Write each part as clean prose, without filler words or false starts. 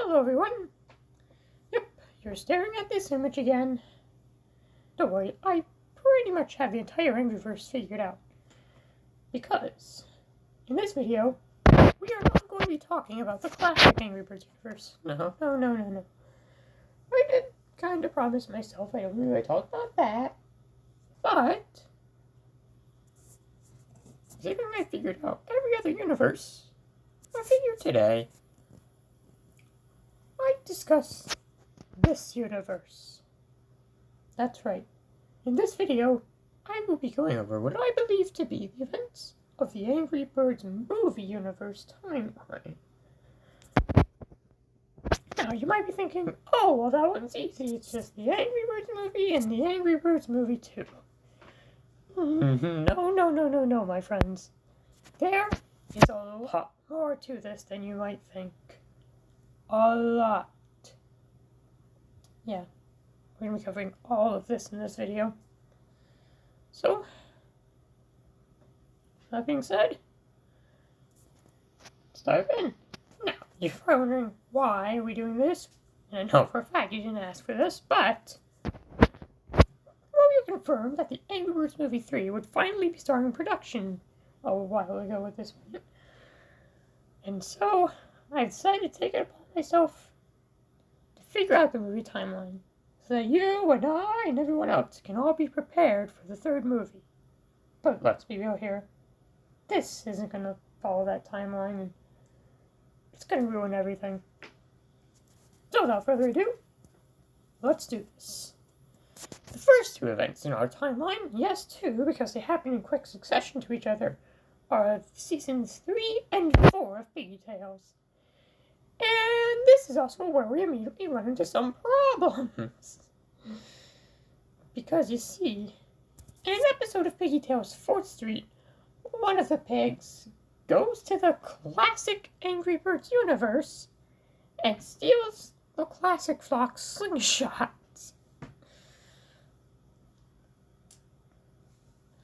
Hello everyone. Yep, you're staring at this image again. Don't worry, I pretty much have the entire Angryverse figured out. Because, in this video, we are not going to be talking about the classic Angry Birds universe. No. I did kind of promise myself I don't really talk about that. But, considering I figured out every other universe, I figured today I'd discuss this universe. That's right. In this video, I will be going over what I believe to be the events of the Angry Birds movie universe timeline. Now, you might be thinking, oh, well, that one's easy. It's just the Angry Birds movie and the Angry Birds movie 2. No, my friends. There is a lot more to this than you might think. A lot. Yeah, we're going to be covering all of this in this video. So, that being said, let's dive in. Now, you're probably wondering why are we doing this? And I know for a fact you didn't ask for this, but Romeo confirmed that the Angry Birds Movie 3 would finally be starting production a while ago with this one. And so, I decided to take it upon myself to figure out the movie timeline, so that you and I and everyone else can all be prepared for the third movie. But let's be real here. This isn't going to follow that timeline, and it's going to ruin everything. So without further ado, let's do this. The first two events in our timeline, yes, two, because they happen in quick succession to each other, are seasons 3 and 4 of Piggy Tales. And this is also where we immediately run into some problems. Because you see, in an episode of Piggy Tales 4th Street, one of the pigs goes to the classic Angry Birds universe and steals the classic Fox slingshots.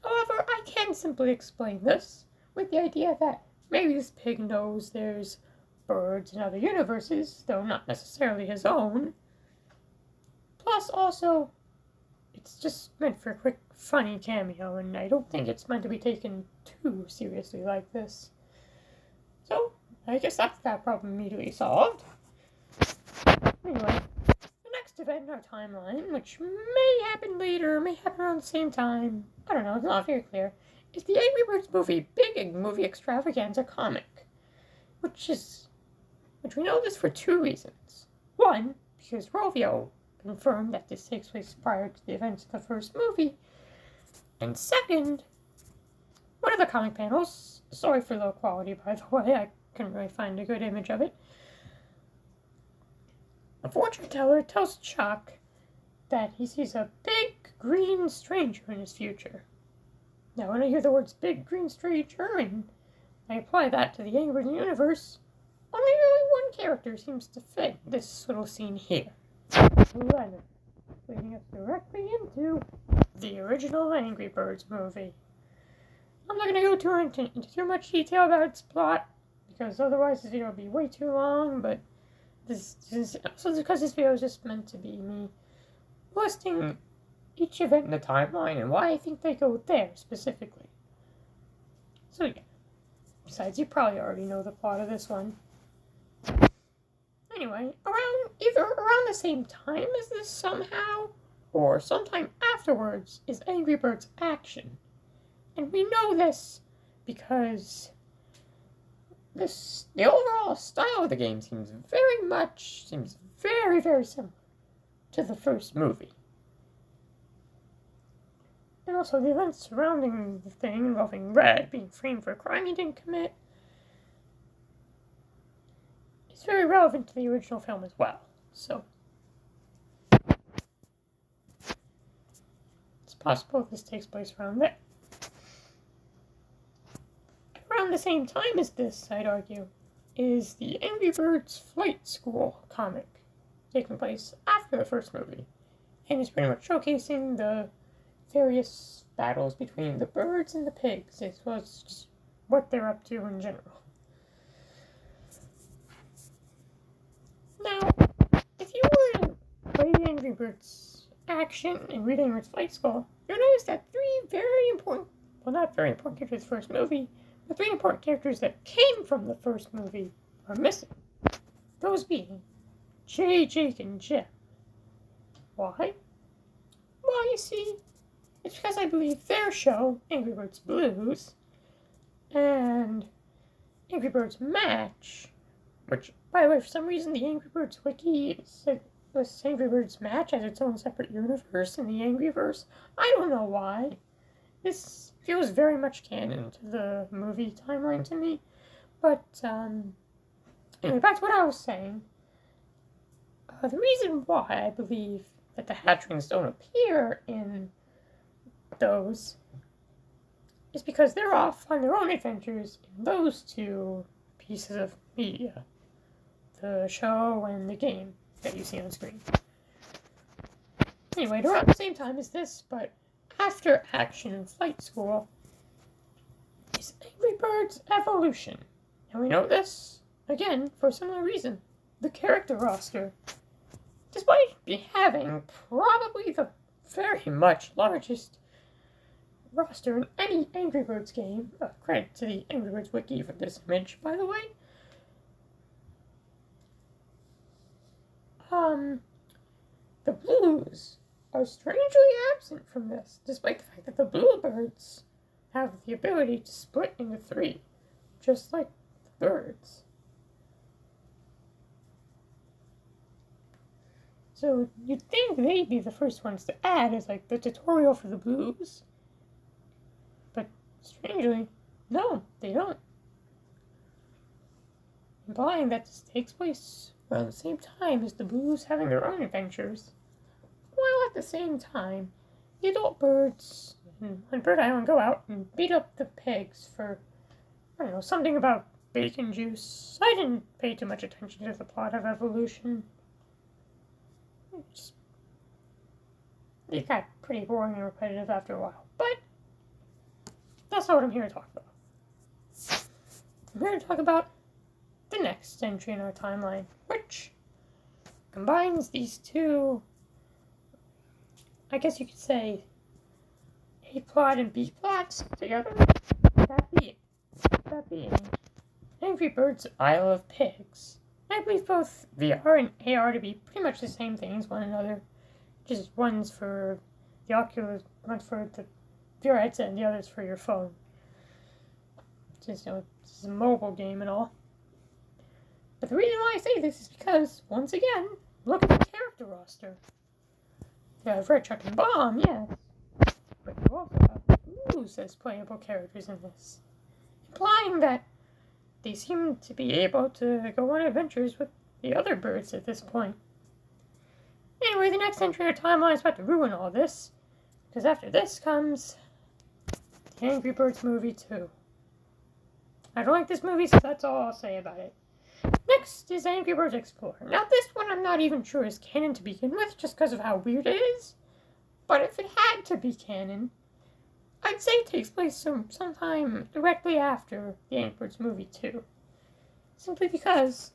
However, I can simply explain this with the idea that maybe this pig knows there's birds in other universes, though not necessarily his own. Plus, also, it's just meant for a quick, funny cameo, and I don't think it's meant to be taken too seriously like this. So, I guess that's that problem immediately solved. Anyway, the next event in our timeline, which may happen later, may happen around the same time, I don't know, it's not very clear, is the Angry Birds movie Big Movie Extravaganza comic, which we know this for two reasons. One, because Rovio confirmed that this takes place prior to the events of the first movie. And second, one of the comic panels, sorry for low quality by the way, I couldn't really find a good image of it. A fortune teller tells Chuck that he sees a big green stranger in his future. Now when I hear the words big green stranger and I apply that to the Angry Birds universe, only really one character seems to fit this little scene here. Leonard, leading us directly into the original Angry Birds movie. I'm not going to go into too much detail about its plot, because otherwise this video would be way too long, but this is also because this video is just meant to be me listing each event in the timeline and why I think they go there specifically. So yeah, besides you probably already know the plot of this one. Anyway, either around the same time as this somehow, or sometime afterwards, is Angry Birds Action. And we know this because the overall style of the game seems very, very similar to the first movie. And also the events surrounding the thing involving Red being framed for a crime he didn't commit is very relevant to the original film as well. So, it's possible this takes place around there. Around the same time as this, I'd argue, is the Angry Birds Flight School comic, taking place after the first movie, and is pretty much showcasing the various battles between the birds and the pigs, as well as just what they're up to in general. Now, action and reading with Flight School, you'll notice that three very important, well, not very important characters of the first movie, but three important characters that came from the first movie are missing. Those being Jay, Jake, and Jem. Why? Well, you see, it's because I believe their show, Angry Birds Blues, and Angry Birds Match, which, by the way, for some reason, the Angry Birds Wiki said this Angry Birds Match as its own separate universe in the Angryverse. I don't know why. This feels very much canon to the movie timeline to me. But, anyway, back to what I was saying. The reason why I believe that the hatchlings don't appear in those is because they're off on their own adventures in those two pieces of media. The show and the game that you see on screen. Anyway, they're around the same time as this, but after Action and Flight School is Angry Birds Evolution. And we know this, again, for a similar reason. The character roster, despite having probably the very much largest roster in any Angry Birds game, credit to the Angry Birds Wiki for this image, by the way, the Blues are strangely absent from this, despite the fact that the Bluebirds have the ability to split into three, just like the birds. So you'd think they'd be the first ones to add as like the tutorial for the Blues. But strangely, no, they don't. Implying that this takes place around the same time as the Blues having their own adventures, while at the same time, the adult birds on Bird Island go out and beat up the pigs for, I don't know, something about bacon juice. I didn't pay too much attention to the plot of Evolution. It got pretty boring and repetitive after a while, but that's not what I'm here to talk about. I'm here to talk about the next entry in our timeline, which combines these two, I guess you could say, A plot and B plots together. That being Angry Birds Isle of Pigs. I believe both VR and AR to be pretty much the same thing as one another. Just one's for the Oculus, one's for the VR headset, and the other's for your phone. Just, it's a mobile game and all. But the reason why I say this is because, once again, look at the character roster. You have Red Chuck and Bomb, yes. But you also have Blues as playable characters in this. Implying that they seem to be able to go on adventures with the other birds at this point. Anyway, the next entry in our timeline is about to ruin all this, because after this comes the Angry Birds movie 2. I don't like this movie, so that's all I'll say about it. Next is Angry Birds Explorer. Now this one I'm not even sure is canon to begin with, just because of how weird it is. But if it had to be canon, I'd say it takes place sometime directly after the Angry Birds movie 2. Simply because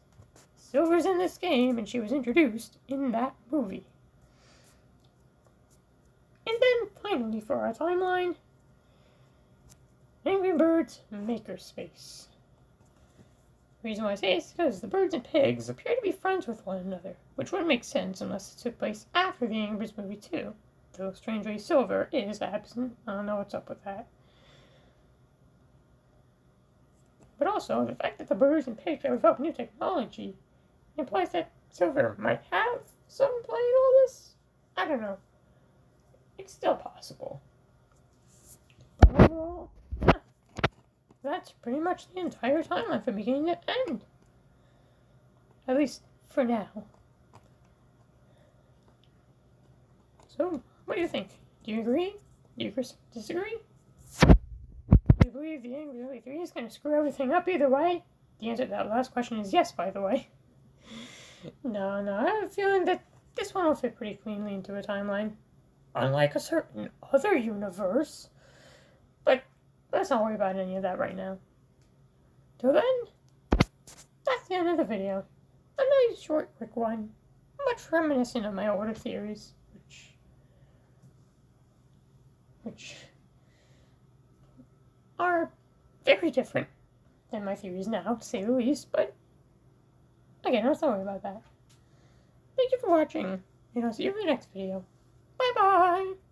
Silver's in this game and she was introduced in that movie. And then finally for our timeline, Angry Birds Makerspace. The reason why I say it is because the birds and pigs appear to be friends with one another, which wouldn't make sense unless it took place after the Angry Birds movie 2. Though strangely Silver is absent. I don't know what's up with that. But also, the fact that the birds and pigs have developed new technology implies that Silver might have some play in all this. I don't know. It's still possible. But overall, yeah, that's pretty much the entire timeline from beginning to end. At least for now. So, what do you think? Do you agree? Do you disagree? Do you believe the Angry Birds 3 is going to screw everything up either way? The answer to that last question is yes, by the way. No, I have a feeling that this one will fit pretty cleanly into a timeline. Unlike a certain other universe. But let's not worry about any of that right now. Till then, that's the end of the video. A nice short, quick one. Much reminiscent of my older theories, which which are very different than my theories now, to say the least, but again, let's not worry about that. Thank you for watching, and I'll see you in the next video. Bye-bye!